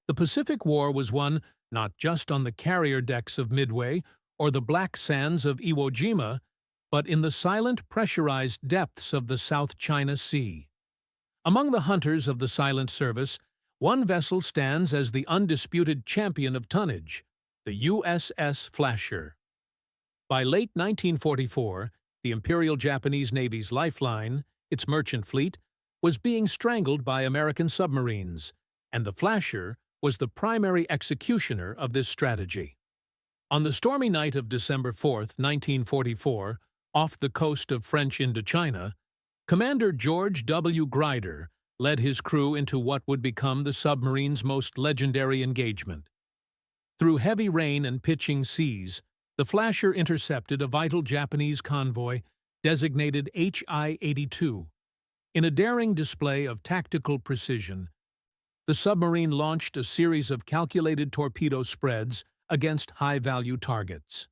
The Pacific War was won not just on the carrier decks of Midway or the black sands of Iwo Jima, but in the silent, pressurized depths of the South China Sea. Among the hunters of the silent service, one vessel stands as the undisputed champion of tonnage, the USS Flasher. By late 1944, the Imperial Japanese Navy's lifeline, its merchant fleet, was being strangled by American submarines, and the Flasher was the primary executioner of this strategy. On the stormy night of December 4, 1944, off the coast of French Indochina, Commander George W. Grider led his crew into what would become the submarine's most legendary engagement. Through heavy rain and pitching seas, the Flasher intercepted a vital Japanese convoy designated HI-82. In a daring display of tactical precision, the submarine launched a series of calculated torpedo spreads against high-value targets.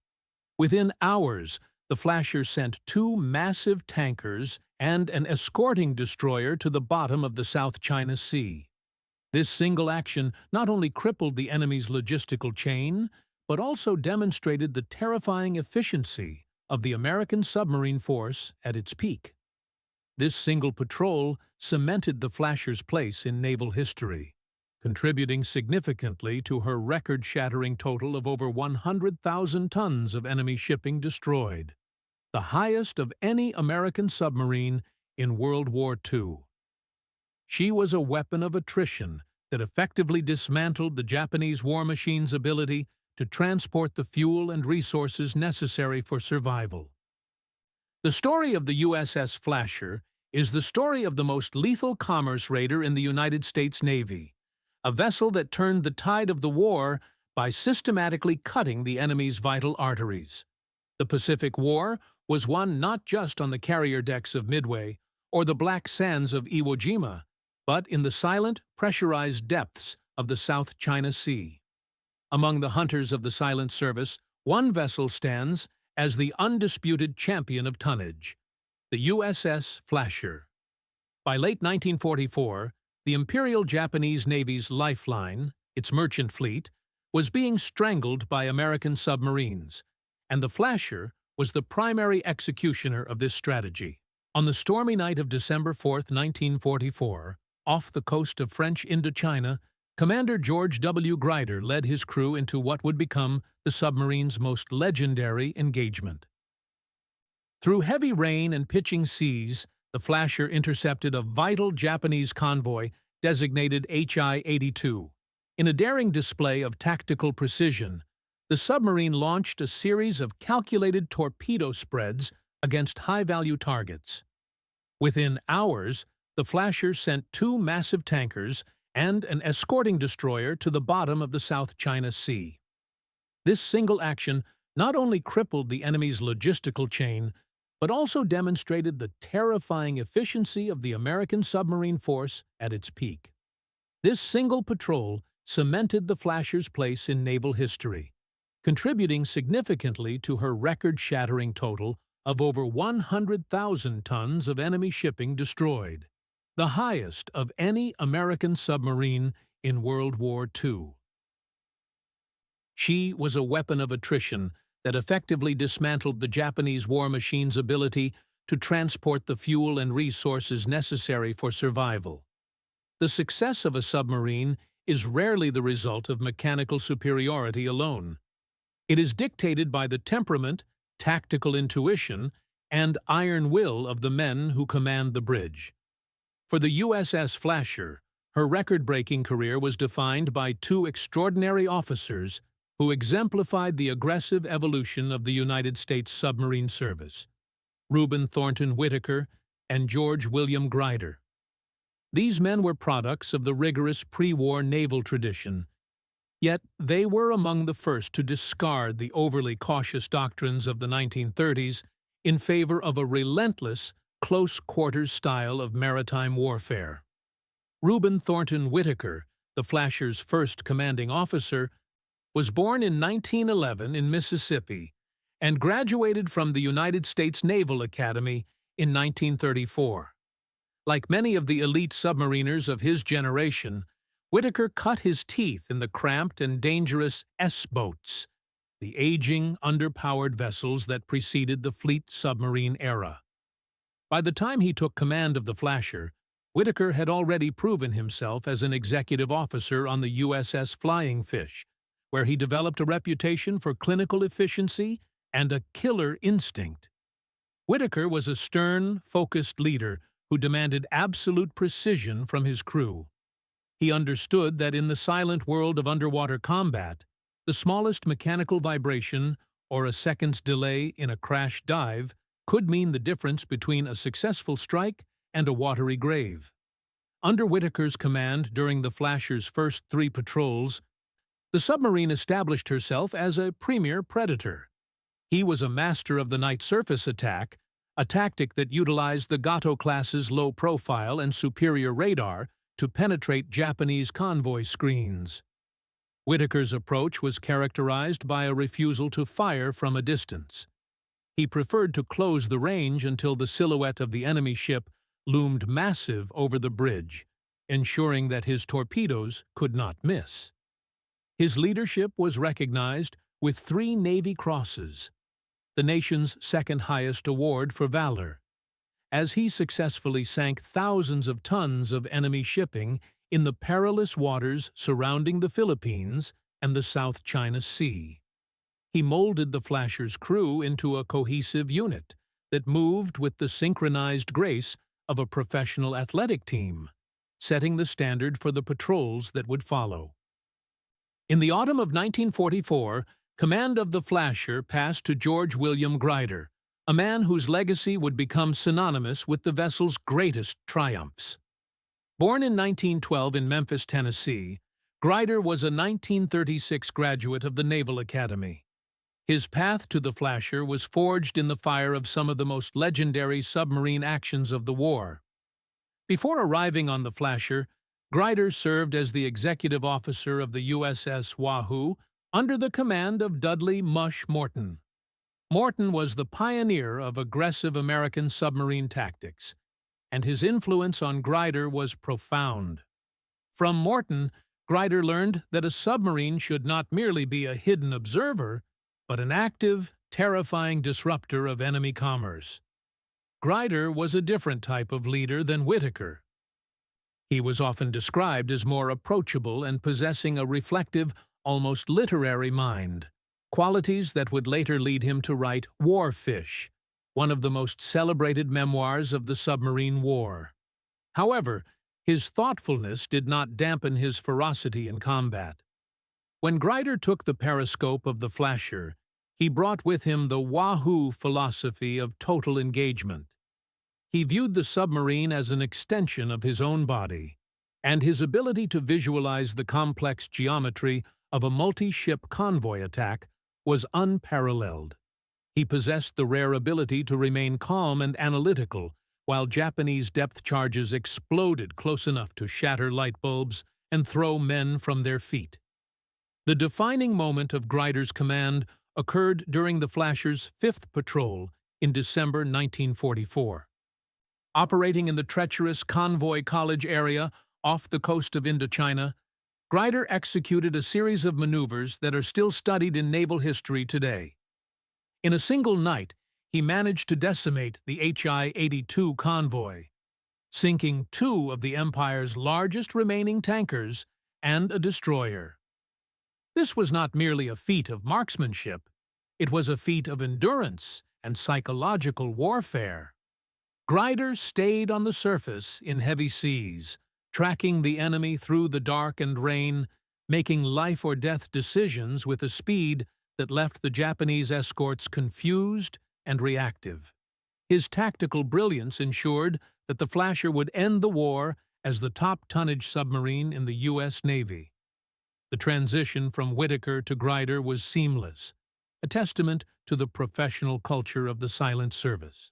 Within hours, the Flasher sent two massive tankers and an escorting destroyer to the bottom of the South China Sea. This single action not only crippled the enemy's logistical chain, but also demonstrated the terrifying efficiency of the American submarine force at its peak. This single patrol cemented the Flasher's place in naval history, contributing significantly to her record-shattering total of over 100,000 tons of enemy shipping destroyed, the highest of any American submarine in World War II. She was a weapon of attrition that effectively dismantled the Japanese war machine's ability to transport the fuel and resources necessary for survival. The story of the USS Flasher is the story of the most lethal commerce raider in the United States Navy, a vessel that turned the tide of the war by systematically cutting the enemy's vital arteries. The Pacific War was won not just on the carrier decks of Midway or the black sands of Iwo Jima, but in the silent, pressurized depths of the South China Sea. Among the hunters of the silent service, one vessel stands as the undisputed champion of tonnage, the USS Flasher. By late 1944, the Imperial Japanese Navy's lifeline, its merchant fleet, was being strangled by American submarines, and the Flasher was the primary executioner of this strategy. On the stormy night of December 4, 1944, off the coast of French Indochina, Commander George W. Grider led his crew into what would become the submarine's most legendary engagement. Through heavy rain and pitching seas, the Flasher intercepted a vital Japanese convoy designated HI-82. In a daring display of tactical precision, the submarine launched a series of calculated torpedo spreads against high-value targets. Within hours, the Flasher sent two massive tankers and an escorting destroyer to the bottom of the South China Sea. This single action not only crippled the enemy's logistical chain, but also demonstrated the terrifying efficiency of the American submarine force at its peak. This single patrol cemented the Flasher's place in naval history, contributing significantly to her record-shattering total of over 100,000 tons of enemy shipping destroyed, the highest of any American submarine in World War II. She was a weapon of attrition that effectively dismantled the Japanese war machine's ability to transport the fuel and resources necessary for survival. The success of a submarine is rarely the result of mechanical superiority alone. It is dictated by the temperament, tactical intuition, and iron will of the men who command the bridge. For the USS Flasher, her record-breaking career was defined by two extraordinary officers who exemplified the aggressive evolution of the United States submarine service, Reuben Whitaker and George William Grider. These men were products of the rigorous pre-war naval tradition, yet they were among the first to discard the overly cautious doctrines of the 1930s in favor of a relentless, close-quarters style of maritime warfare. Reuben Whitaker, the Flasher's first commanding officer, was born in 1911 in Mississippi and graduated from the United States Naval Academy in 1934. Like many of the elite submariners of his generation, Whitaker cut his teeth in the cramped and dangerous S-boats, the aging, underpowered vessels that preceded the fleet submarine era. By the time he took command of the Flasher, Whitaker had already proven himself as an executive officer on the USS Flying Fish, where he developed a reputation for clinical efficiency and a killer instinct. Whitaker was a stern, focused leader who demanded absolute precision from his crew. He understood that in the silent world of underwater combat, the smallest mechanical vibration or a second's delay in a crash dive could mean the difference between a successful strike and a watery grave. Under Whitaker's command during the Flasher's first 3 patrols, the submarine established herself as a premier predator. He was a master of the night surface attack, a tactic that utilized the Gato-class's low profile and superior radar to penetrate Japanese convoy screens. Whitaker's approach was characterized by a refusal to fire from a distance. He preferred to close the range until the silhouette of the enemy ship loomed massive over the bridge, ensuring that his torpedoes could not miss. His leadership was recognized with 3 Navy Crosses, the nation's second-highest award for valor, as he successfully sank thousands of tons of enemy shipping in the perilous waters surrounding the Philippines and the South China Sea. He molded the Flasher's crew into a cohesive unit that moved with the synchronized grace of a professional athletic team, setting the standard for the patrols that would follow. In the autumn of 1944, command of the Flasher passed to George William Grider, a man whose legacy would become synonymous with the vessel's greatest triumphs. Born in 1912 in Memphis, Tennessee, Grider was a 1936 graduate of the Naval Academy. His path to the Flasher was forged in the fire of some of the most legendary submarine actions of the war. Before arriving on the Flasher, Grider served as the executive officer of the USS Wahoo under the command of Dudley "Mush" Morton. Morton was the pioneer of aggressive American submarine tactics, and his influence on Grider was profound. From Morton, Grider learned that a submarine should not merely be a hidden observer, but an active, terrifying disruptor of enemy commerce. Grider was a different type of leader than Whitaker. He was often described as more approachable and possessing a reflective, almost literary mind, qualities that would later lead him to write War Fish, one of the most celebrated memoirs of the submarine war. However, his thoughtfulness did not dampen his ferocity in combat. When Grider took the periscope of the Flasher, he brought with him the Wahoo philosophy of total engagement. He viewed the submarine as an extension of his own body, and his ability to visualize the complex geometry of a multi-ship convoy attack was unparalleled. He possessed the rare ability to remain calm and analytical while Japanese depth charges exploded close enough to shatter light bulbs and throw men from their feet. The defining moment of Grider's command occurred during the Flasher's 5th patrol in December 1944. Operating in the treacherous Convoy College area off the coast of Indochina, Grider executed a series of maneuvers that are still studied in naval history today. In a single night, he managed to decimate the HI-82 convoy, sinking 2 of the Empire's largest remaining tankers and a destroyer. This was not merely a feat of marksmanship, it was a feat of endurance and psychological warfare. Grider stayed on the surface in heavy seas, tracking the enemy through the dark and rain, making life-or-death decisions with a speed that left the Japanese escorts confused and reactive. His tactical brilliance ensured that the Flasher would end the war as the top tonnage submarine in the U.S. Navy. The transition from Whitaker to Grider was seamless, a testament to the professional culture of the silent service.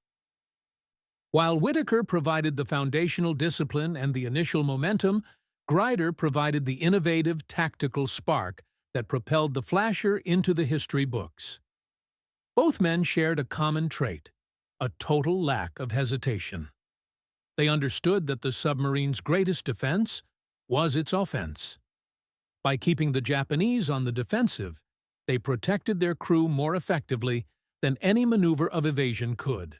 While Whitaker provided the foundational discipline and the initial momentum, Grider provided the innovative tactical spark that propelled the Flasher into the history books. Both men shared a common trait, a total lack of hesitation. They understood that the submarine's greatest defense was its offense. By keeping the Japanese on the defensive, they protected their crew more effectively than any maneuver of evasion could.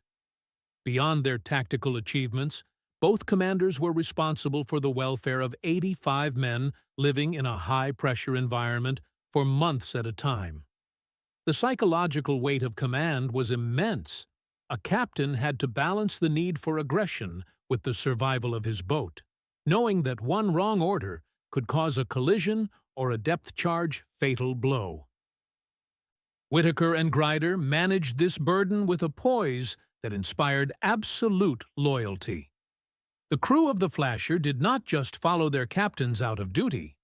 Beyond their tactical achievements, both commanders were responsible for the welfare of 85 men living in a high-pressure environment for months at a time. The psychological weight of command was immense. A captain had to balance the need for aggression with the survival of his boat, knowing that one wrong order could cause a collision or a depth charge fatal blow. Whitaker and Grider managed this burden with a poise that inspired absolute loyalty. The crew of the Flasher did not just follow their captains out of duty.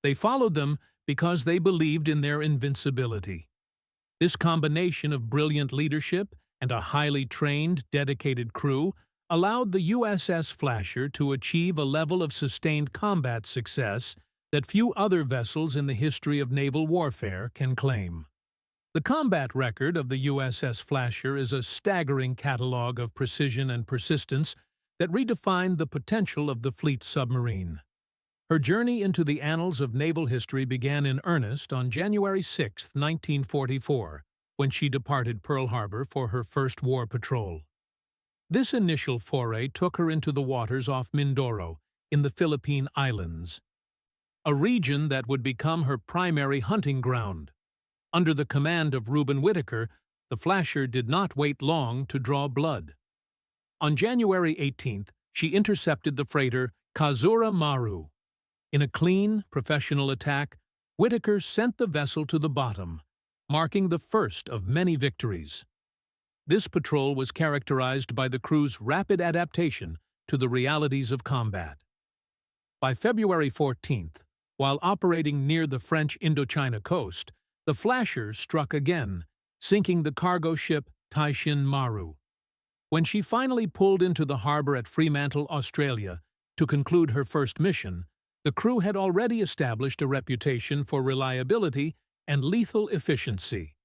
They followed them because they believed in their invincibility. This combination of brilliant leadership and a highly trained, dedicated crew allowed the USS Flasher to achieve a level of sustained combat success that few other vessels in the history of naval warfare can claim. The combat record of the USS Flasher is a staggering catalog of precision and persistence that redefined the potential of the fleet's submarine. Her journey into the annals of naval history began in earnest on January 6, 1944, when she departed Pearl Harbor for her first war patrol. This initial foray took her into the waters off Mindoro, in the Philippine Islands, a region that would become her primary hunting ground. Under the command of Reuben Whitaker, the Flasher did not wait long to draw blood. On January 18th, she intercepted the freighter Kazura Maru. In a clean, professional attack, Whitaker sent the vessel to the bottom, marking the first of many victories. This patrol was characterized by the crew's rapid adaptation to the realities of combat. By February 14th, while operating near the French Indochina coast, the Flasher struck again, sinking the cargo ship Taishin Maru. When she finally pulled into the harbor at Fremantle, Australia, to conclude her first mission, the crew had already established a reputation for reliability and lethal efficiency.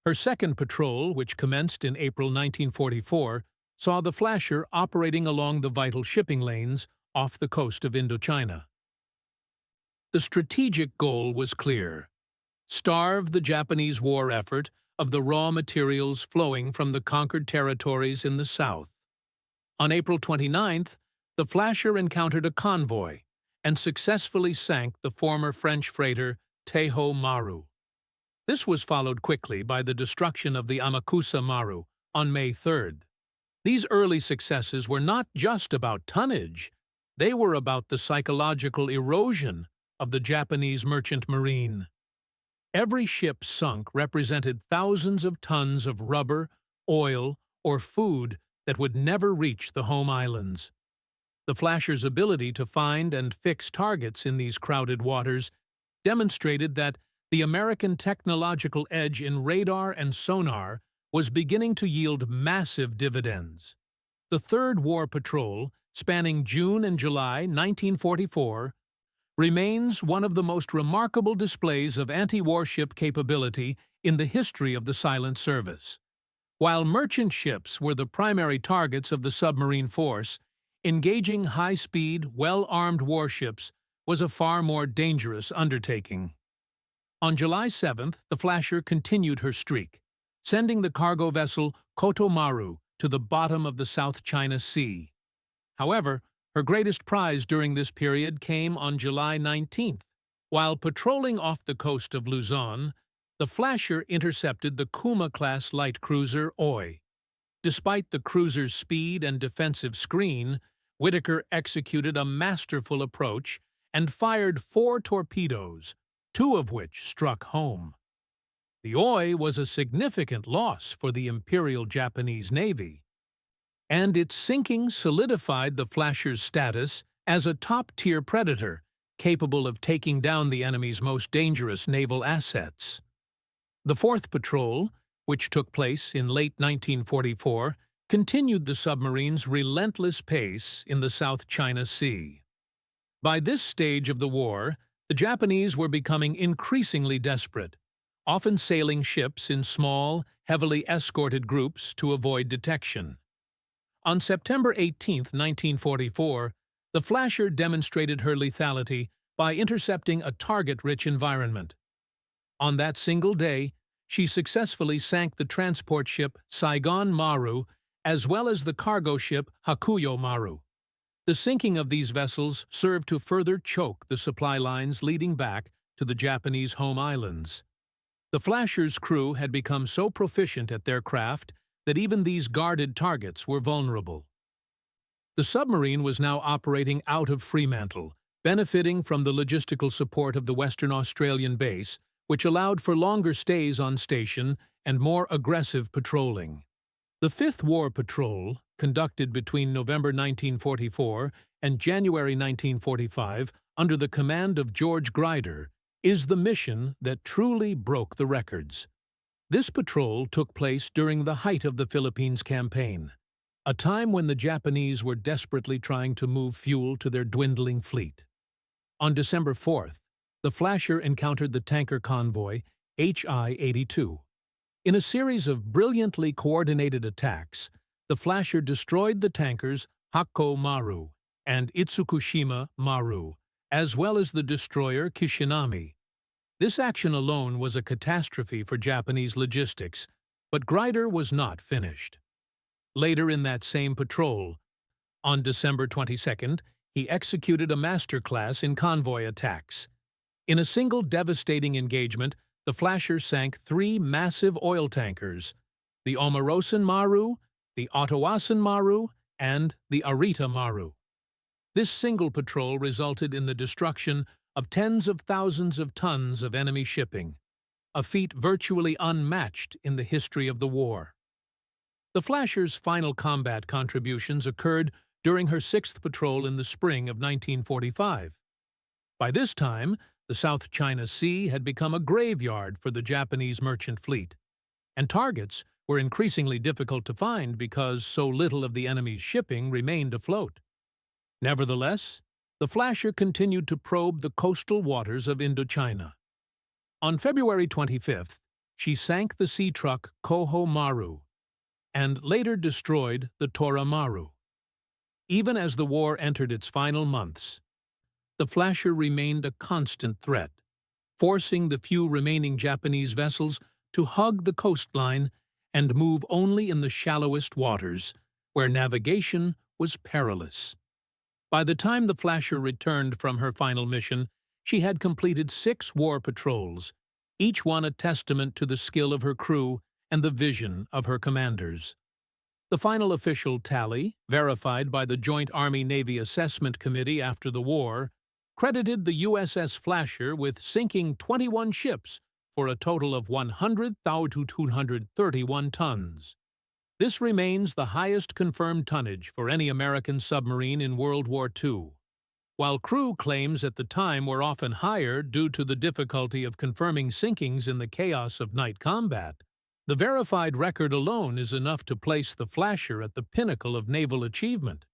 Her second patrol, which commenced in April 1944, saw the Flasher operating along the vital shipping lanes off the coast of Indochina. The strategic goal was clear: starve the Japanese war effort of the raw materials flowing from the conquered territories in the south. On April 29th, the Flasher encountered a convoy and successfully sank the former French freighter Teiho Maru. This was followed quickly by the destruction of the Amakusa Maru on May 3rd. These early successes were not just about tonnage, they were about the psychological erosion of the Japanese merchant marine. Every ship sunk represented thousands of tons of rubber, oil, or food that would never reach the home islands. The Flasher's ability to find and fix targets in these crowded waters demonstrated that the American technological edge in radar and sonar was beginning to yield massive dividends. The Third War Patrol, spanning June and July 1944, remains one of the most remarkable displays of anti-warship capability in the history of the silent service. While merchant ships were the primary targets of the submarine force, engaging high-speed, well-armed warships was a far more dangerous undertaking. On July 7th, the Flasher continued her streak, sending the cargo vessel Kotomaru to the bottom of the South China Sea. However, her greatest prize during this period came on July 19th. While patrolling off the coast of Luzon, the Flasher intercepted the Kuma-class light cruiser Oi. Despite the cruiser's speed and defensive screen, Whitaker executed a masterful approach and fired 4 torpedoes, 2 of which struck home. The Oi was a significant loss for the Imperial Japanese Navy, and its sinking solidified the Flasher's status as a top-tier predator capable of taking down the enemy's most dangerous naval assets. The Fourth Patrol, which took place in late 1944, continued the submarine's relentless pace in the South China Sea. By this stage of the war, the Japanese were becoming increasingly desperate, often sailing ships in small, heavily escorted groups to avoid detection. On September 18, 1944, The Flasher demonstrated her lethality by intercepting a target-rich environment. On that single day, she successfully sank the transport ship Saigon Maru as well as the cargo ship Hakuyo Maru. The sinking of these vessels served to further choke the supply lines leading back to the Japanese home islands. The Flasher's crew had become so proficient at their craft that even these guarded targets were vulnerable. The submarine was now operating out of Fremantle, benefiting from the logistical support of the Western Australian base, which allowed for longer stays on station and more aggressive patrolling. The Fifth War Patrol, conducted between November 1944 and January 1945 under the command of George Grider, is the mission that truly broke the records. This patrol took place during the height of the Philippines campaign, a time when the Japanese were desperately trying to move fuel to their dwindling fleet. On December 4th, the Flasher encountered the tanker convoy HI-82. In a series of brilliantly coordinated attacks, the Flasher destroyed the tankers Hakko Maru and Itsukushima Maru, as well as the destroyer Kishinami. This action alone was a catastrophe for Japanese logistics, but Grider was not finished. Later in that same patrol, on December 22nd, he executed a masterclass in convoy attacks. In a single devastating engagement, the Flasher sank 3 massive oil tankers, the Omarosan Maru, the Ottawasan Maru, and the Arita Maru. This single patrol resulted in the destruction of tens of thousands of tons of enemy shipping, a feat virtually unmatched in the history of the war. The Flasher's final combat contributions occurred during her 6th patrol in the spring of 1945. By this time, the South China Sea had become a graveyard for the Japanese merchant fleet, and targets were increasingly difficult to find because so little of the enemy's shipping remained afloat. Nevertheless, the Flasher continued to probe the coastal waters of Indochina. On February 25th, she sank the sea truck Koho Maru and later destroyed the Tora Maru. Even as the war entered its final months, the Flasher remained a constant threat, forcing the few remaining Japanese vessels to hug the coastline and move only in the shallowest waters, where navigation was perilous. By the time the Flasher returned from her final mission, she had completed 6 war patrols, each one a testament to the skill of her crew and the vision of her commanders. The final official tally, verified by the Joint Army-Navy Assessment Committee after the war, credited the USS Flasher with sinking 21 ships for a total of 100,231 tons. This remains the highest confirmed tonnage for any American submarine in World War II. While crew claims at the time were often higher due to the difficulty of confirming sinkings in the chaos of night combat, the verified record alone is enough to place the Flasher at the pinnacle of naval achievement.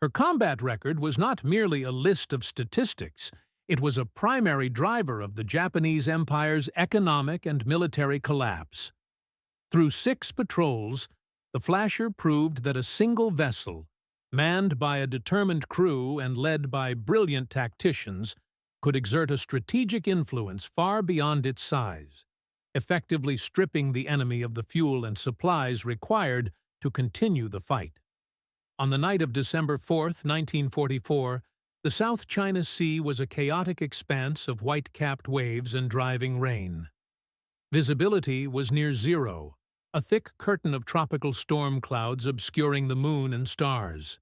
Her combat record was not merely a list of statistics, it was a primary driver of the Japanese Empire's economic and military collapse. Through 6 patrols, the Flasher proved that a single vessel, manned by a determined crew and led by brilliant tacticians, could exert a strategic influence far beyond its size, effectively stripping the enemy of the fuel and supplies required to continue the fight. On the night of December 4, 1944, the South China Sea was a chaotic expanse of white-capped waves and driving rain. Visibility was near zero, a thick curtain of tropical storm clouds obscuring the moon and stars.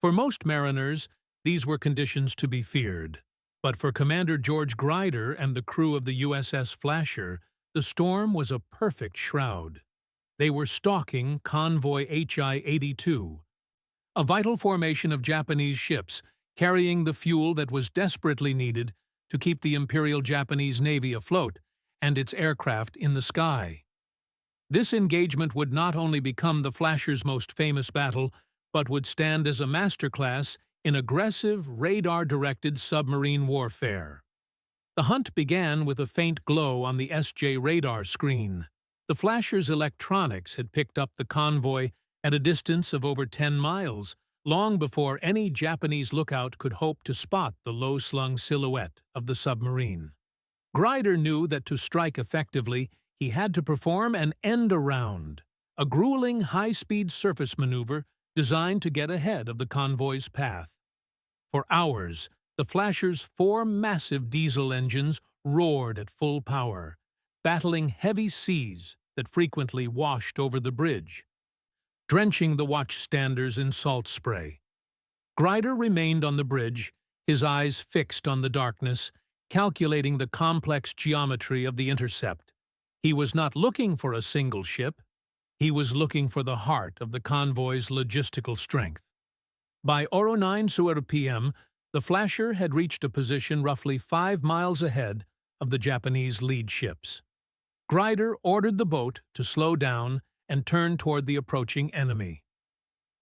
For most mariners, these were conditions to be feared, but for Commander George Grider and the crew of the USS Flasher, the storm was a perfect shroud. They were stalking Convoy HI-82, a vital formation of Japanese ships carrying the fuel that was desperately needed to keep the Imperial Japanese Navy afloat and its aircraft in the sky. This engagement would not only become the Flasher's most famous battle, but would stand as a masterclass in aggressive, radar-directed submarine warfare. The hunt began with a faint glow on the SJ radar screen. The Flasher's electronics had picked up the convoy at a distance of over 10 miles, long before any Japanese lookout could hope to spot the low-slung silhouette of the submarine. Grider knew that to strike effectively, he had to perform an end-around, a grueling high-speed surface maneuver designed to get ahead of the convoy's path. For hours, the Flasher's 4 massive diesel engines roared at full power, battling heavy seas that frequently washed over the bridge, drenching the watchstanders in salt spray. Grider remained on the bridge, his eyes fixed on the darkness, calculating the complex geometry of the intercept. He was not looking for a single ship. He was looking for the heart of the convoy's logistical strength. By 09:00 p.m., the Flasher had reached a position roughly 5 miles ahead of the Japanese lead ships. Grider ordered the boat to slow down and turn toward the approaching enemy.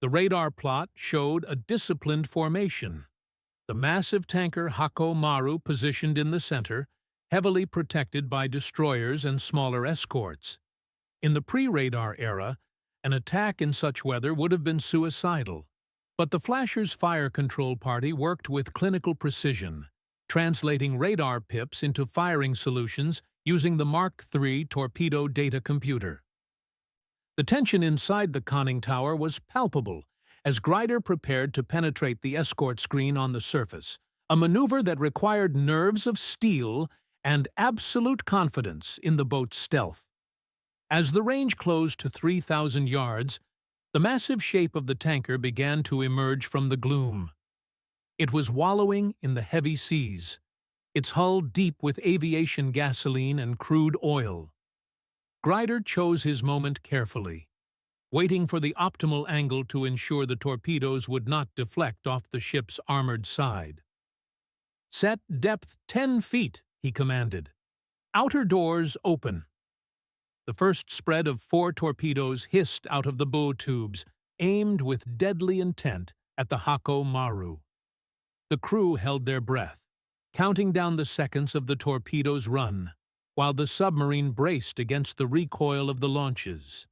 The radar plot showed a disciplined formation. The massive tanker Hako Maru positioned in the center, heavily protected by destroyers and smaller escorts. In the pre-radar era, an attack in such weather would have been suicidal. But the Flasher's fire control party worked with clinical precision, translating radar pips into firing solutions using the Mark III torpedo data computer. The tension inside the conning tower was palpable as Grider prepared to penetrate the escort screen on the surface, a maneuver that required nerves of steel and absolute confidence in the boat's stealth. As the range closed to 3,000 yards, the massive shape of the tanker began to emerge from the gloom. It was wallowing in the heavy seas, its hull deep with aviation gasoline and crude oil. Grider chose his moment carefully, waiting for the optimal angle to ensure the torpedoes would not deflect off the ship's armored side. "Set depth 10 feet, he commanded. "Outer doors open." The first spread of 4 torpedoes hissed out of the bow tubes, aimed with deadly intent at the Hako Maru. The crew held their breath, counting down the seconds of the torpedo's run, while the submarine braced against the recoil of the launches.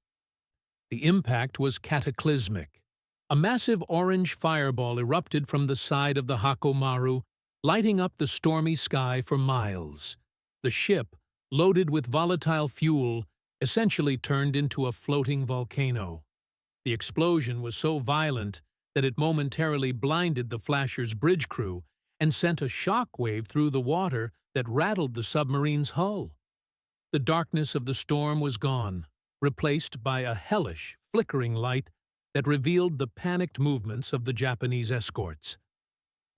The impact was cataclysmic. A massive orange fireball erupted from the side of the Hako Maru, lighting up the stormy sky for miles. The ship, loaded with volatile fuel, essentially turned into a floating volcano. The explosion was so violent that it momentarily blinded the Flasher's bridge crew and sent a shock wave through the water that rattled the submarine's hull. The darkness of the storm was gone, replaced by a hellish, flickering light that revealed the panicked movements of the Japanese escorts.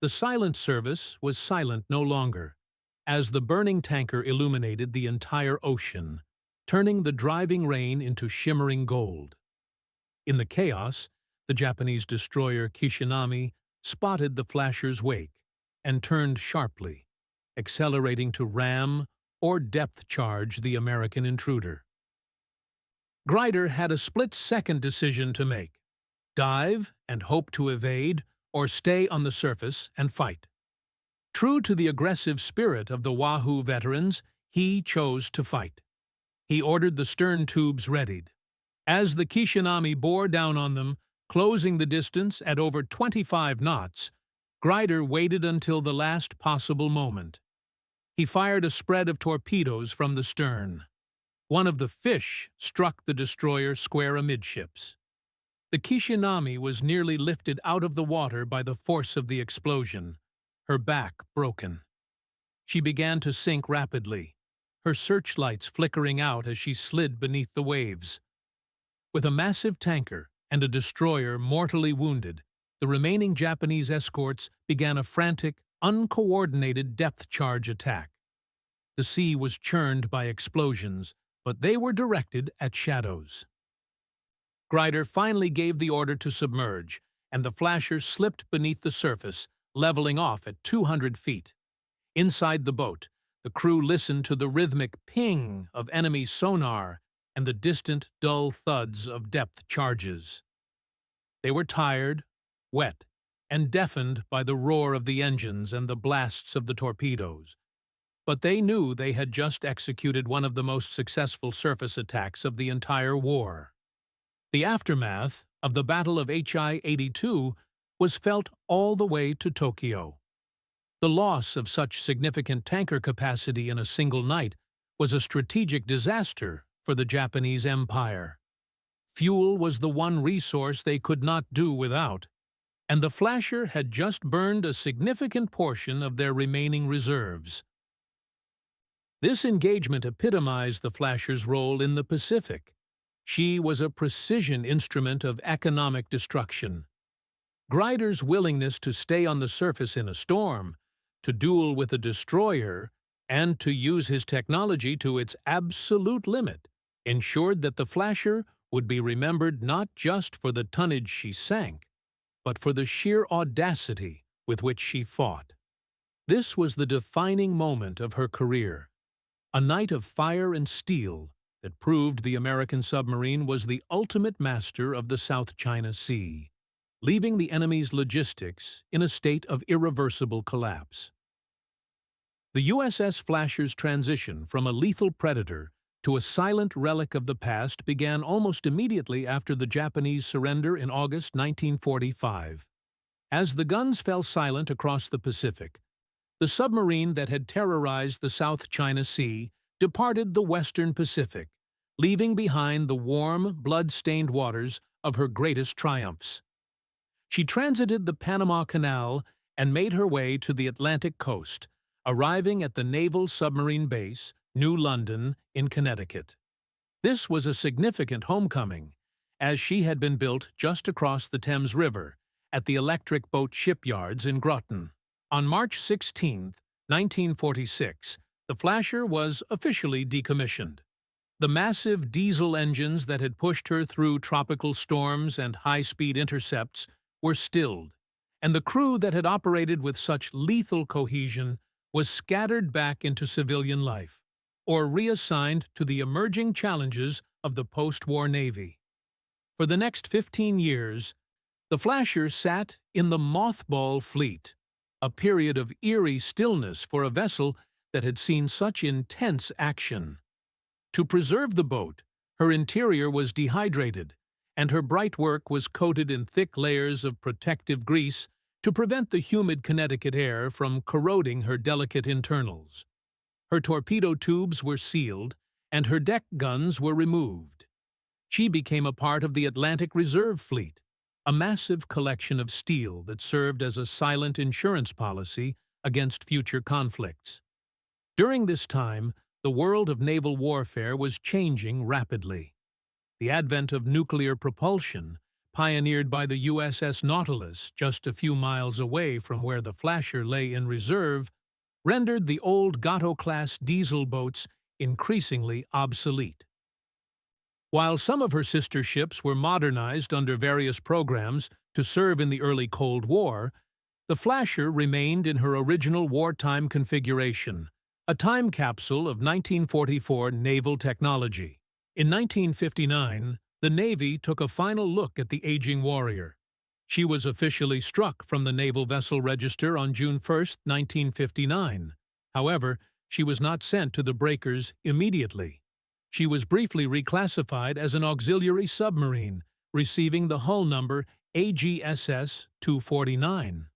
The silent service was silent no longer, as the burning tanker illuminated the entire ocean, turning the driving rain into shimmering gold. In the chaos, the Japanese destroyer Kishinami spotted the Flasher's wake and turned sharply, accelerating to ram or depth charge the American intruder. Grider had a split-second decision to make: dive and hope to evade, or stay on the surface and fight. True to the aggressive spirit of the Wahoo veterans, he chose to fight. He ordered the stern tubes readied. As the Kishinami bore down on them, closing the distance at over 25 knots, Grider waited until the last possible moment. He fired a spread of torpedoes from the stern. One of the fish struck the destroyer square amidships. The Kishinami was nearly lifted out of the water by the force of the explosion, her back broken. She began to sink rapidly, her searchlights flickering out as she slid beneath the waves. With a massive tanker and a destroyer mortally wounded, the remaining Japanese escorts began a frantic, uncoordinated depth charge attack. The sea was churned by explosions, but they were directed at shadows. Grider finally gave the order to submerge, and the Flasher slipped beneath the surface, leveling off at 200 feet. Inside the boat, the crew listened to the rhythmic ping of enemy sonar and the distant, dull thuds of depth charges. They were tired, wet, and deafened by the roar of the engines and the blasts of the torpedoes, but they knew they had just executed one of the most successful surface attacks of the entire war. The aftermath of the Battle of HI-82 was felt all the way to Tokyo. The loss of such significant tanker capacity in a single night was a strategic disaster for the Japanese Empire. Fuel was the one resource they could not do without, and the Flasher had just burned a significant portion of their remaining reserves. This engagement epitomized the Flasher's role in the Pacific. She was a precision instrument of economic destruction. Grider's willingness to stay on the surface in a storm, to duel with a destroyer, and to use his technology to its absolute limit ensured that the Flasher would be remembered not just for the tonnage she sank, but for the sheer audacity with which she fought. This was the defining moment of her career, a night of fire and steel that proved the American submarine was the ultimate master of the South China Sea, leaving the enemy's logistics in a state of irreversible collapse. The USS Flasher's transition from a lethal predator to a silent relic of the past began almost immediately after the Japanese surrender in August 1945. As the guns fell silent across the Pacific, the submarine that had terrorized the South China Sea departed the Western Pacific, leaving behind the warm, blood-stained waters of her greatest triumphs. She transited the Panama Canal and made her way to the Atlantic coast, arriving at the Naval Submarine Base, New London, in Connecticut. This was a significant homecoming, as she had been built just across the Thames River, at the Electric Boat Shipyards in Groton. On March 16, 1946, the Flasher was officially decommissioned. The massive diesel engines that had pushed her through tropical storms and high-speed intercepts were stilled, and the crew that had operated with such lethal cohesion was scattered back into civilian life, or reassigned to the emerging challenges of the post-war Navy. For the next 15 years, the Flasher sat in the mothball fleet, a period of eerie stillness for a vessel that had seen such intense action. To preserve the boat, her interior was dehydrated, and her bright work was coated in thick layers of protective grease to prevent the humid Connecticut air from corroding her delicate internals. Her torpedo tubes were sealed, and her deck guns were removed. She became a part of the Atlantic Reserve Fleet, a massive collection of steel that served as a silent insurance policy against future conflicts. During this time, the world of naval warfare was changing rapidly. The advent of nuclear propulsion, pioneered by the USS Nautilus just a few miles away from where the Flasher lay in reserve, rendered the old Gato-class diesel boats increasingly obsolete. While some of her sister ships were modernized under various programs to serve in the early Cold War, the Flasher remained in her original wartime configuration, a time capsule of 1944 naval technology. In 1959, the Navy took a final look at the aging warrior. She was officially struck from the Naval Vessel Register on June 1, 1959. However, she was not sent to the breakers immediately. She was briefly reclassified as an auxiliary submarine, receiving the hull number AGSS 249.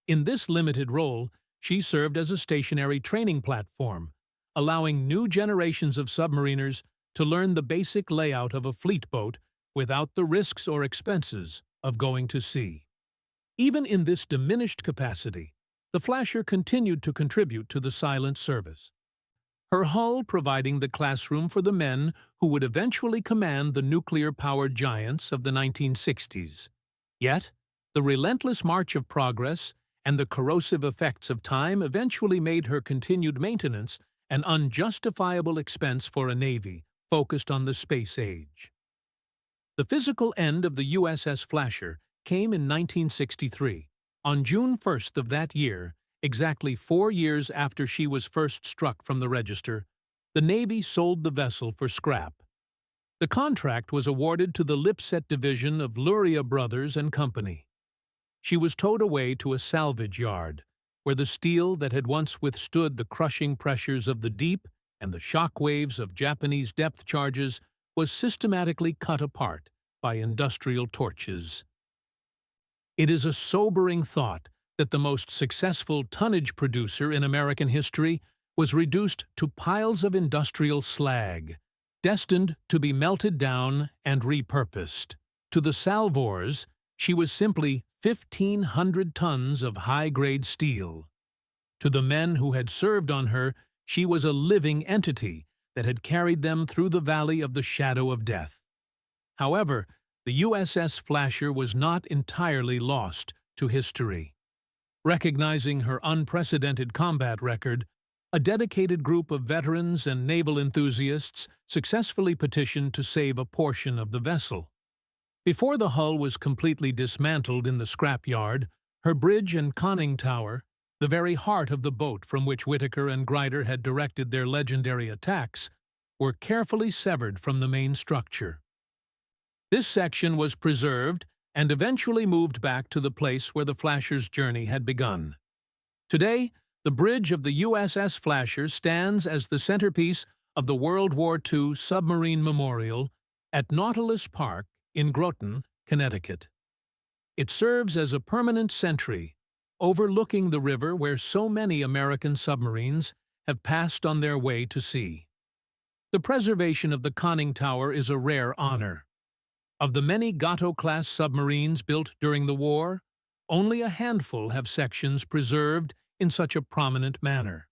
In this limited role, she served as a stationary training platform, allowing new generations of submariners to learn the basic layout of a fleet boat without the risks or expenses of going to sea. Even in this diminished capacity, the Flasher continued to contribute to the silent service, her hull providing the classroom for the men who would eventually command the nuclear-powered giants of the 1960s. Yet, the relentless march of progress and the corrosive effects of time eventually made her continued maintenance an unjustifiable expense for a Navy focused on the space age. The physical end of the USS Flasher came in 1963. On June 1st of that year, exactly 4 years after she was first struck from the register, the Navy sold the vessel for scrap. The contract was awarded to the Lipset division of Luria Brothers and Company. She was towed away to a salvage yard, where the steel that had once withstood the crushing pressures of the deep and the shock waves of Japanese depth charges was systematically cut apart by industrial torches. It is a sobering thought that the most successful tonnage producer in American history was reduced to piles of industrial slag, destined to be melted down and repurposed. To the salvors, she was simply 1,500 tons of high-grade steel. To the men who had served on her, she was a living entity that had carried them through the valley of the shadow of death. However, the USS Flasher was not entirely lost to history. Recognizing her unprecedented combat record, a dedicated group of veterans and naval enthusiasts successfully petitioned to save a portion of the vessel. Before the hull was completely dismantled in the scrapyard, her bridge and conning tower, the very heart of the boat from which Whitaker and George had directed their legendary attacks, were carefully severed from the main structure. This section was preserved and eventually moved back to the place where the Flasher's journey had begun. Today, the bridge of the USS Flasher stands as the centerpiece of the World War II Submarine Memorial at Nautilus Park in Groton, Connecticut. It serves as a permanent sentry, overlooking the river where so many American submarines have passed on their way to sea. The preservation of the conning tower is a rare honor. Of the many Gato-class submarines built during the war, only a handful have sections preserved in such a prominent manner.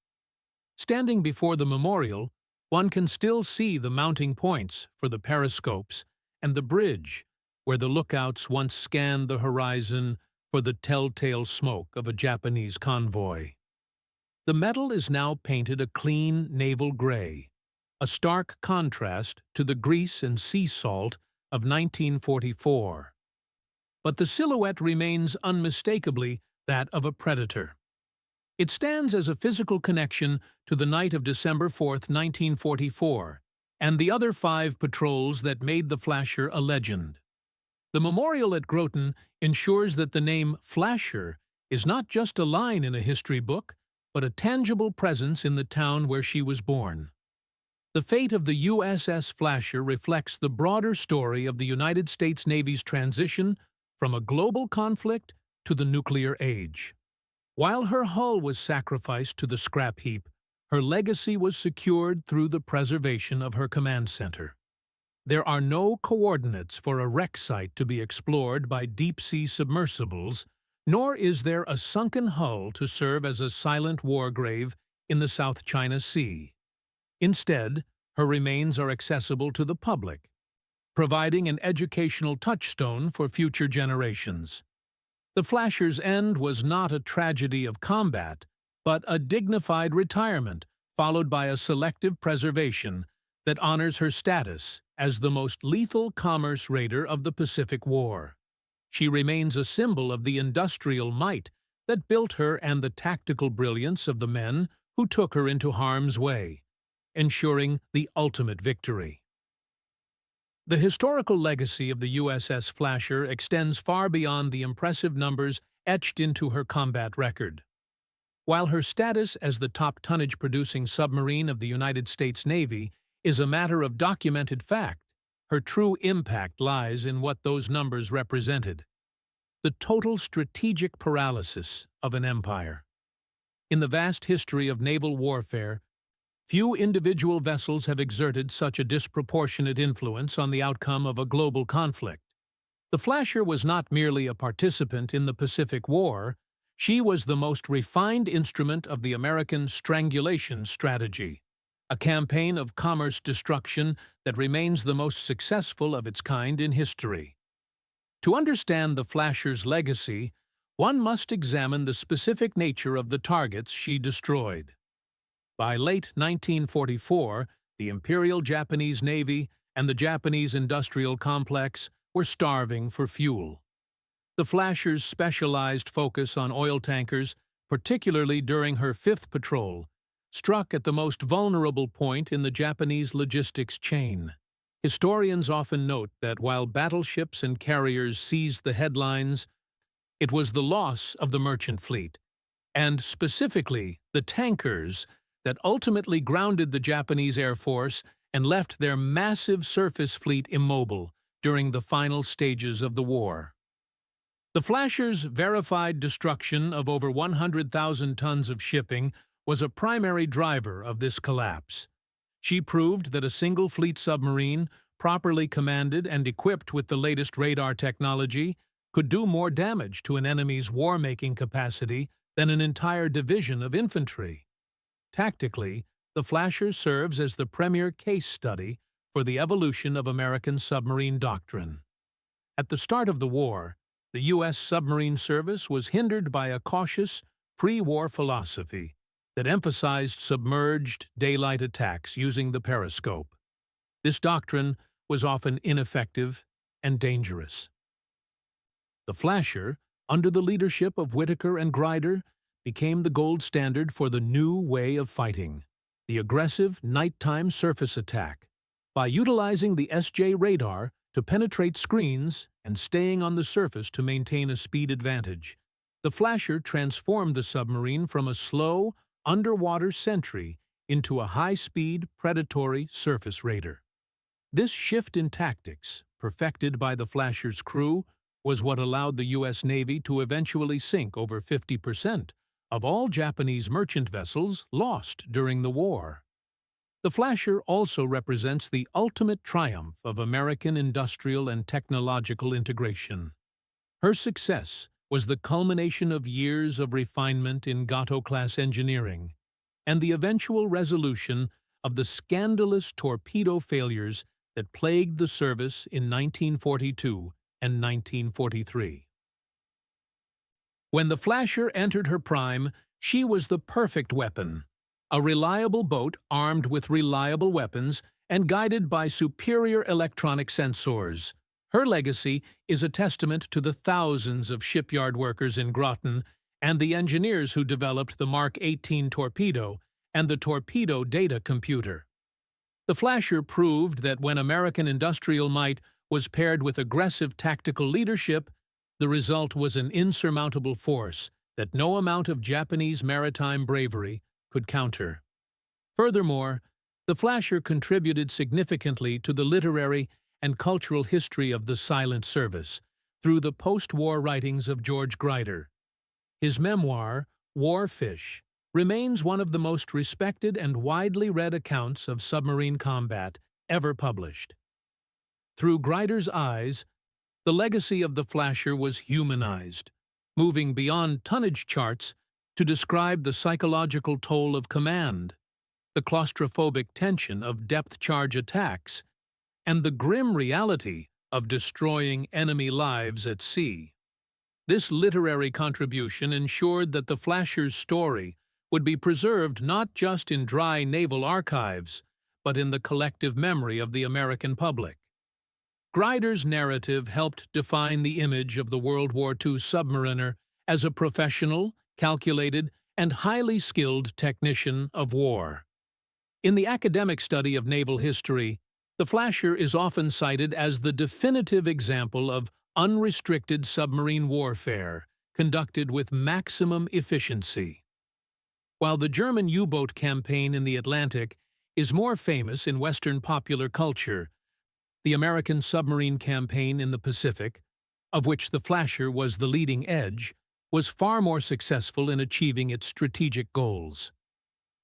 Standing before the memorial, one can still see the mounting points for the periscopes and the bridge where the lookouts once scanned the horizon for the telltale smoke of a Japanese convoy. The metal is now painted a clean naval gray, a stark contrast to the grease and sea salt of 1944. But the silhouette remains unmistakably that of a predator. It stands as a physical connection to the night of December 4, 1944, and the other 5 patrols that made the Flasher a legend. The memorial at Groton ensures that the name Flasher is not just a line in a history book, but a tangible presence in the town where she was born. The fate of the USS Flasher reflects the broader story of the United States Navy's transition from a global conflict to the nuclear age. While her hull was sacrificed to the scrap heap, her legacy was secured through the preservation of her command center. There are no coordinates for a wreck site to be explored by deep-sea submersibles, nor is there a sunken hull to serve as a silent war grave in the South China Sea. Instead, her remains are accessible to the public, providing an educational touchstone for future generations. The Flasher's end was not a tragedy of combat, but a dignified retirement followed by a selective preservation that honors her status as the most lethal commerce raider of the Pacific War. She remains a symbol of the industrial might that built her and the tactical brilliance of the men who took her into harm's way, ensuring the ultimate victory. The historical legacy of the USS Flasher extends far beyond the impressive numbers etched into her combat record. While her status as the top tonnage-producing submarine of the United States Navy is a matter of documented fact, her true impact lies in what those numbers represented: the total strategic paralysis of an empire. In the vast history of naval warfare, few individual vessels have exerted such a disproportionate influence on the outcome of a global conflict. The Flasher was not merely a participant in the Pacific War, she was the most refined instrument of the American strangulation strategy, a campaign of commerce destruction that remains the most successful of its kind in history. To understand the Flasher's legacy, one must examine the specific nature of the targets she destroyed. By late 1944, the Imperial Japanese Navy and the Japanese industrial complex were starving for fuel. The Flasher's specialized focus on oil tankers, particularly during her 5th patrol, struck at the most vulnerable point in the Japanese logistics chain. Historians often note that while battleships and carriers seized the headlines, it was the loss of the merchant fleet, and specifically the tankers, that ultimately grounded the Japanese Air Force and left their massive surface fleet immobile during the final stages of the war. The Flasher's verified destruction of over 100,000 tons of shipping was a primary driver of this collapse. She proved that a single fleet submarine, properly commanded and equipped with the latest radar technology, could do more damage to an enemy's war-making capacity than an entire division of infantry. Tactically, the Flasher serves as the premier case study for the evolution of American submarine doctrine. At the start of the war, the U.S. submarine service was hindered by a cautious, pre-war philosophy that emphasized submerged, daylight attacks using the periscope. This doctrine was often ineffective and dangerous. The Flasher, under the leadership of Whitaker and George, became the gold standard for the new way of fighting, the aggressive nighttime surface attack. By utilizing the SJ radar to penetrate screens and staying on the surface to maintain a speed advantage, the Flasher transformed the submarine from a slow, underwater sentry into a high-speed, predatory surface raider. This shift in tactics, perfected by the Flasher's crew, was what allowed the U.S. Navy to eventually sink over 50% of all Japanese merchant vessels lost during the war. The Flasher also represents the ultimate triumph of American industrial and technological integration. Her success was the culmination of years of refinement in Gato-class engineering and the eventual resolution of the scandalous torpedo failures that plagued the service in 1942 and 1943. When the Flasher entered her prime, she was the perfect weapon, a reliable boat armed with reliable weapons and guided by superior electronic sensors. Her legacy is a testament to the thousands of shipyard workers in Groton and the engineers who developed the Mark 18 torpedo and the torpedo data computer. The Flasher proved that when American industrial might was paired with aggressive tactical leadership, the result was an insurmountable force that no amount of Japanese maritime bravery could counter. Furthermore, the Flasher contributed significantly to the literary and cultural history of the silent service through the post-war writings of George George. His memoir, War Fish, remains one of the most respected and widely read accounts of submarine combat ever published. Through George's eyes, the legacy of the Flasher was humanized, moving beyond tonnage charts to describe the psychological toll of command, the claustrophobic tension of depth-charge attacks, and the grim reality of destroying enemy lives at sea. This literary contribution ensured that the Flasher's story would be preserved not just in dry naval archives, but in the collective memory of the American public. George's narrative helped define the image of the World War II submariner as a professional, calculated, and highly skilled technician of war. In the academic study of naval history, the Flasher is often cited as the definitive example of unrestricted submarine warfare conducted with maximum efficiency. While the German U-boat campaign in the Atlantic is more famous in Western popular culture, the American submarine campaign in the Pacific, of which the Flasher was the leading edge, was far more successful in achieving its strategic goals.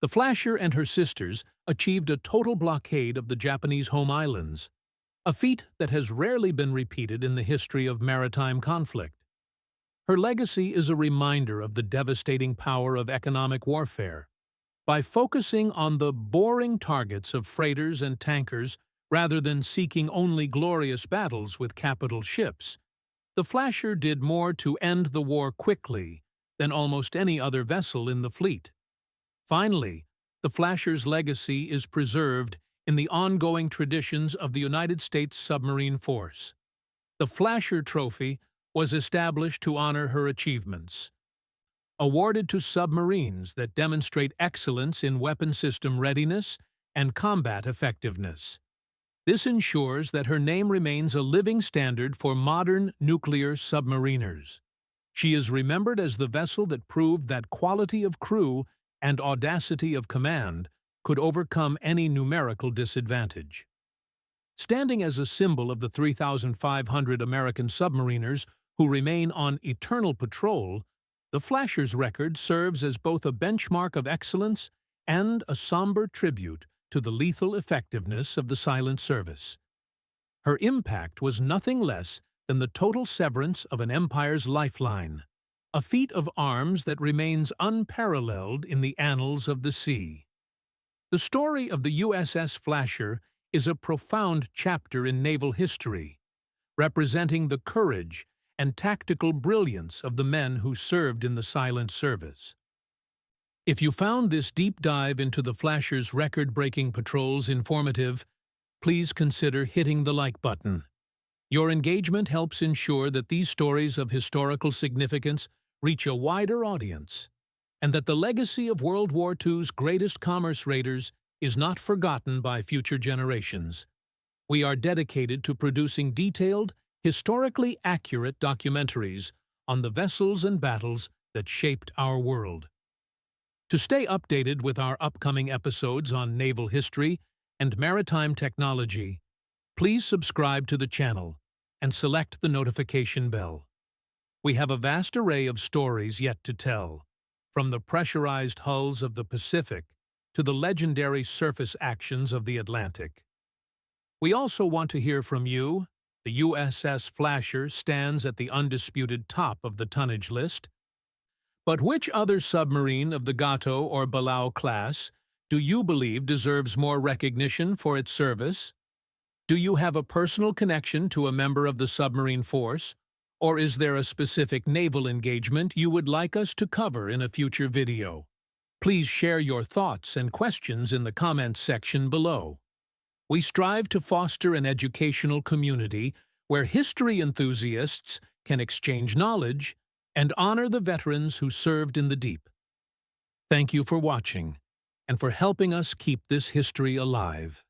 The Flasher and her sisters achieved a total blockade of the Japanese home islands, a feat that has rarely been repeated in the history of maritime conflict. Her legacy is a reminder of the devastating power of economic warfare. By focusing on the boring targets of freighters and tankers rather than seeking only glorious battles with capital ships, the Flasher did more to end the war quickly than almost any other vessel in the fleet. Finally, the Flasher's legacy is preserved in the ongoing traditions of the United States Submarine Force. The Flasher Trophy was established to honor her achievements, awarded to submarines that demonstrate excellence in weapon system readiness and combat effectiveness. This ensures that her name remains a living standard for modern nuclear submariners. She is remembered as the vessel that proved that quality of crew and audacity of command could overcome any numerical disadvantage. Standing as a symbol of the 3,500 American submariners who remain on eternal patrol, the Flasher's record serves as both a benchmark of excellence and a somber tribute to the lethal effectiveness of the silent service. Her impact was nothing less than the total severance of an empire's lifeline, a feat of arms that remains unparalleled in the annals of the sea. The story of the USS Flasher is a profound chapter in naval history, representing the courage and tactical brilliance of the men who served in the silent service. If you found this deep dive into the Flasher's record-breaking patrols informative, please consider hitting the like button. Your engagement helps ensure that these stories of historical significance reach a wider audience, and that the legacy of World War II's greatest commerce raiders is not forgotten by future generations. We are dedicated to producing detailed, historically accurate documentaries on the vessels and battles that shaped our world. To stay updated with our upcoming episodes on naval history and maritime technology, please subscribe to the channel and select the notification bell. We have a vast array of stories yet to tell, from the pressurized hulls of the Pacific to the legendary surface actions of the Atlantic. We also want to hear from you. The USS Flasher stands at the undisputed top of the tonnage list. But which other submarine of the Gato or WWII class do you believe deserves more recognition for its service? Do you have a personal connection to a member of the submarine force, or is there a specific naval engagement you would like us to cover in a future video? Please share your thoughts and questions in the comments section below. We strive to foster an educational community where history enthusiasts can exchange knowledge and honor the veterans who served in the deep. Thank you for watching and for helping us keep this history alive.